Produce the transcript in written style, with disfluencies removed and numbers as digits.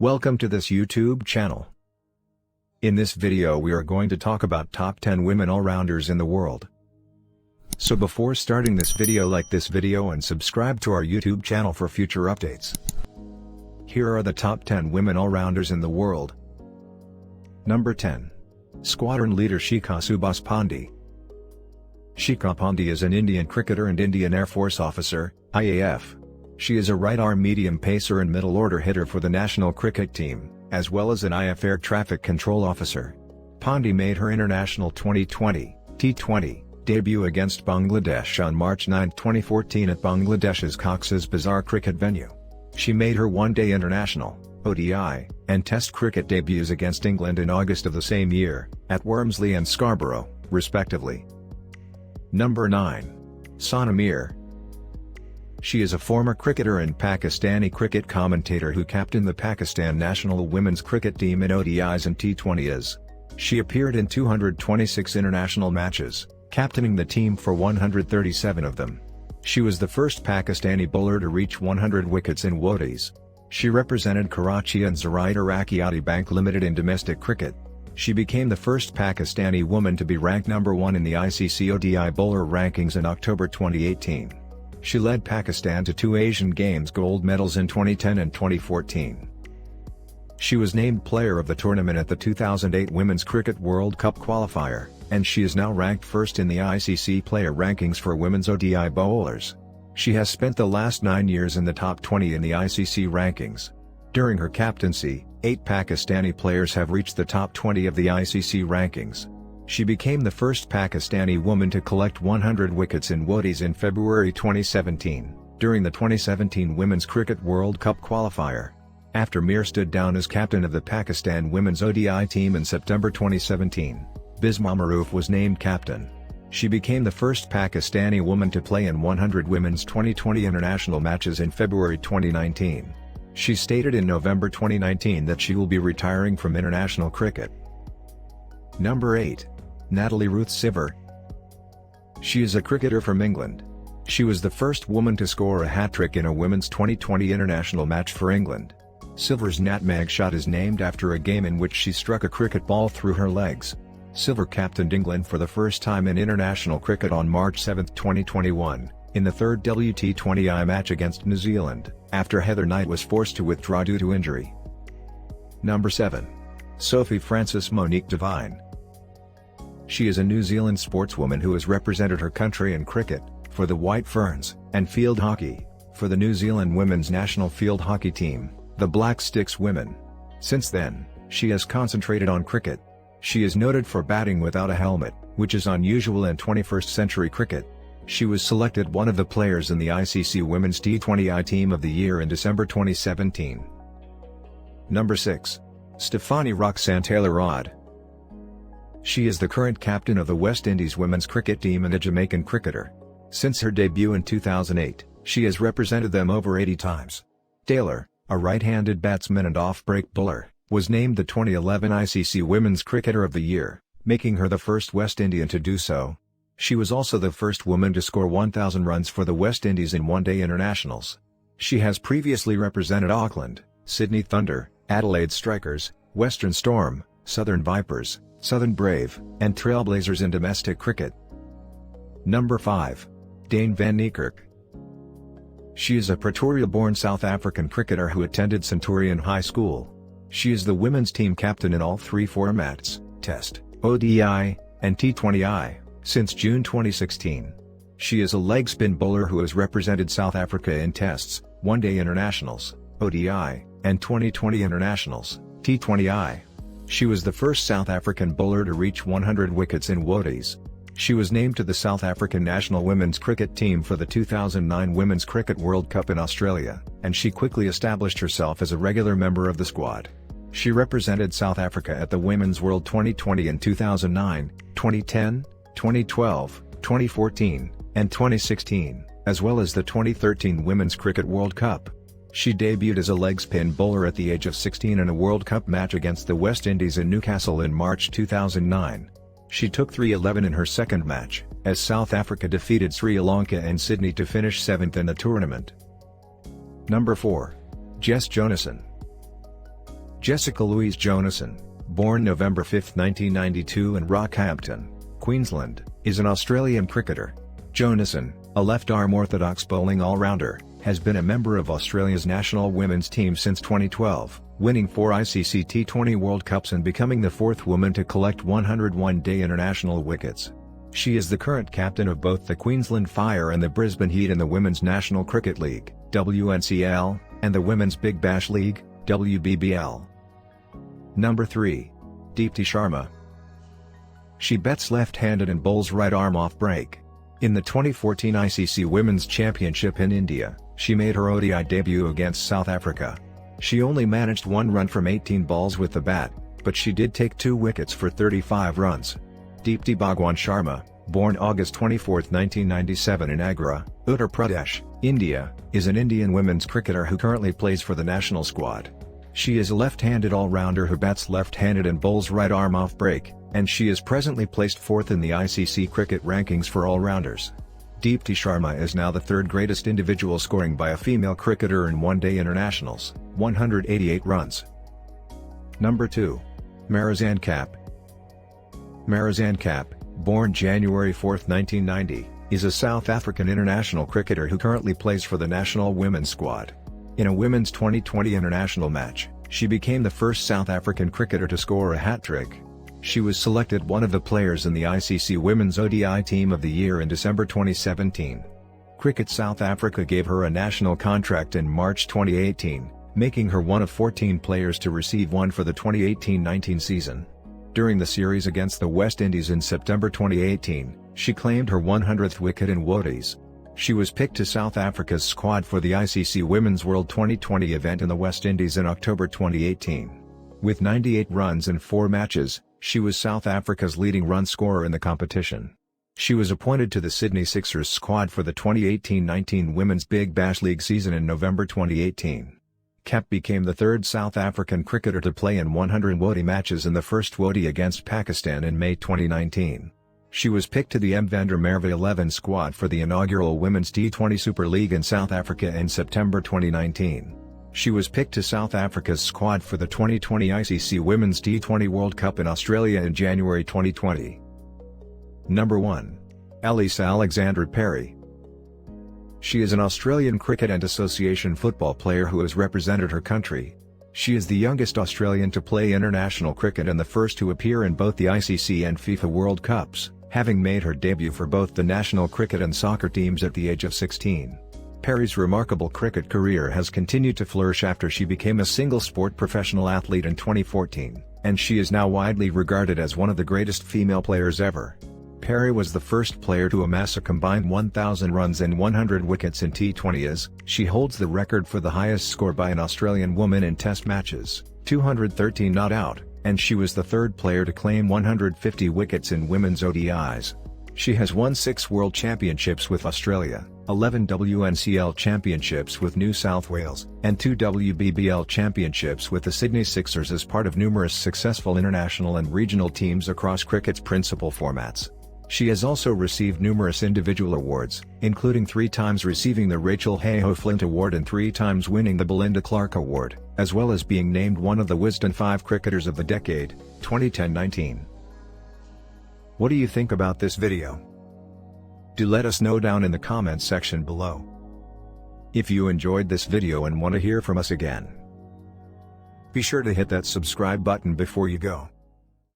Welcome to this YouTube channel. In this video we are going to talk about top 10 women all-rounders in the world. So before starting this video, like this video and subscribe to our YouTube channel for future updates. Here are the top 10 women all-rounders in the world. Number 10. Squadron leader Shikapandi. Shikapandi is an Indian cricketer and Indian Air Force officer, IAF. She is a right-arm medium pacer and middle-order hitter for the national cricket team, as well as an IAF air traffic control officer. Pandey made her international 2020 T20 debut against Bangladesh on March 9, 2014 at Bangladesh's Cox's Bazar cricket venue. She made her one-day international, ODI, and Test cricket debuts against England in August of the same year, at Wormsley and Scarborough, respectively. Number 9. Sana Mir. She is a former cricketer and Pakistani cricket commentator who captained the Pakistan national women's cricket team in ODIs and T20s. She appeared in 226 international matches, captaining the team for 137 of them. She was the first Pakistani bowler to reach 100 wickets in WODIs. She represented Karachi and Zarai Iraqi Bank Limited in domestic cricket. She became the first Pakistani woman to be ranked number 1 in the ICC ODI bowler rankings in October 2018. She led Pakistan to 2 Asian Games gold medals in 2010 and 2014. She was named player of the tournament at the 2008 Women's Cricket World Cup qualifier, and she is now ranked first in the ICC player rankings for women's ODI bowlers. She has spent the last 9 years in the top 20 in the ICC rankings. During her captaincy, 8 Pakistani players have reached the top 20 of the ICC rankings. She became the first Pakistani woman to collect 100 wickets in WODIs in February 2017, during the 2017 Women's Cricket World Cup qualifier. After Mir stood down as captain of the Pakistan women's ODI team in September 2017, Bisma Maroof was named captain. She became the first Pakistani woman to play in 100 women's 2020 international matches in February 2019. She stated in November 2019 that she will be retiring from international cricket. Number 8. Natalie Sciver. She is a cricketer from England. She was the first woman to score a hat-trick in a women's 2020 international match for England. Sciver's nutmeg shot is named after a game in which she struck a cricket ball through her legs. Sciver captained England for the first time in international cricket on March 7, 2021, in the third WT20I match against New Zealand, after Heather Knight was forced to withdraw due to injury. Number 7. Sophie Devine. She is a New Zealand sportswoman who has represented her country in cricket, for the White Ferns, and field hockey, for the New Zealand women's national field hockey team, the Black Sticks Women. Since then, she has concentrated on cricket. She is noted for batting without a helmet, which is unusual in 21st century cricket. She was selected one of the players in the ICC Women's T20I Team of the Year in December 2017. Number 6. Stefanie Roxanne Taylor-Rod. She is the current captain of the West Indies women's cricket team and a Jamaican cricketer. Since her debut in 2008, she has represented them over 80 times. Taylor, a right-handed batsman and off-break bowler, was named the 2011 ICC Women's Cricketer of the Year, making her the first West Indian to do so. She was also the first woman to score 1,000 runs for the West Indies in one-day internationals. She has previously represented Auckland, Sydney Thunder, Adelaide Strikers, Western Storm, Southern Vipers, Southern Brave, and Trailblazers in domestic cricket. Number 5. Dane van Niekerk. She is a Pretoria-born South African cricketer who attended Centurion High School. She is the women's team captain in all 3 formats, Test, ODI, and T20I, since June 2016. She is a leg spin bowler who has represented South Africa in Tests, one-day internationals, ODI, and 2020 internationals, T20I. She was the first South African bowler to reach 100 wickets in WODIs. She was named to the South African national women's cricket team for the 2009 Women's Cricket World Cup in Australia, and she quickly established herself as a regular member of the squad. She represented South Africa at the Women's World 2020 in 2009, 2010, 2012, 2014, and 2016, as well as the 2013 Women's Cricket World Cup. She debuted as a leg spin bowler at the age of 16 in a World Cup match against the West Indies in Newcastle in March 2009. She took 3-11 in her second match, as South Africa defeated Sri Lanka and Sydney to finish 7th in the tournament. Number 4. Jess Jonasson. Jessica Louise Jonasson, born November 5, 1992 in Rockhampton, Queensland, is an Australian cricketer. Jonasson, a left-arm orthodox bowling all-rounder, has been a member of Australia's national women's team since 2012, winning 4 ICC T20 World Cups and becoming the 4th woman to collect 100 one-day international wickets. She is the current captain of both the Queensland Fire and the Brisbane Heat in the Women's National Cricket League (WNCL), and the Women's Big Bash League (WBBL). Number 3. Deepti Sharma. She bats left-handed and bowls right-arm off-break. In the 2014 ICC Women's Championship in India, she made her ODI debut against South Africa. She only managed 1 run from 18 balls with the bat, but she did take 2 wickets for 35 runs. Deepti Bhagwan Sharma, born August 24, 1997 in Agra, Uttar Pradesh, India, is an Indian women's cricketer who currently plays for the national squad. She is a left-handed all-rounder who bats left-handed and bowls right-arm off-break, and she is presently placed 4th in the ICC cricket rankings for all-rounders. Deepti Sharma is now the 3rd greatest individual scoring by a female cricketer in one-day internationals, 188 runs. Number 2. Marthine van Wyk. Marthine van Wyk, born January 4, 1990, is a South African international cricketer who currently plays for the national women's squad. In a women's 2020 international match, she became the first South African cricketer to score a hat-trick. She was selected one of the players in the ICC Women's ODI Team of the Year in December 2017. Cricket South Africa gave her a national contract in March 2018, making her one of 14 players to receive one for the 2018-19 season. During the series against the West Indies in September 2018, she claimed her 100th wicket in WODIs. She was picked to South Africa's squad for the ICC Women's World 2020 event in the West Indies in October 2018. With 98 runs in 4 matches, she was South Africa's leading run scorer in the competition. She was appointed to the Sydney Sixers squad for the 2018-19 Women's Big Bash League season in November 2018. Wyk became the 3rd South African cricketer to play in 100 WODI matches in the first WODI against Pakistan in May 2019. She was picked to the M. van der Merwe 11 squad for the inaugural Women's T20 Super League in South Africa in September 2019. She was picked to South Africa's squad for the 2020 ICC Women's T20 World Cup in Australia in January 2020. Number 1. Elise Perry. She is an Australian cricket and association football player who has represented her country. She is the youngest Australian to play international cricket and the first to appear in both the ICC and FIFA World Cups, having made her debut for both the national cricket and soccer teams at the age of 16. Perry's remarkable cricket career has continued to flourish after she became a single-sport professional athlete in 2014, and she is now widely regarded as one of the greatest female players ever. Perry was the first player to amass a combined 1,000 runs and 100 wickets in T20s. She holds the record for the highest score by an Australian woman in Test matches, 213 not out, and she was the 3rd player to claim 150 wickets in women's ODIs. She has won 6 World Championships with Australia, 11 WNCL Championships with New South Wales, and 2 WBBL Championships with the Sydney Sixers as part of numerous successful international and regional teams across cricket's principal formats. She has also received numerous individual awards, including 3 times receiving the Rachel Hayhoe Flint Award and 3 times winning the Belinda Clark Award, as well as being named one of the Wisden 5 Cricketers of the Decade, 2010-19. What do you think about this video? Do let us know down in the comments section below. If you enjoyed this video and want to hear from us again, be sure to hit that subscribe button before you go.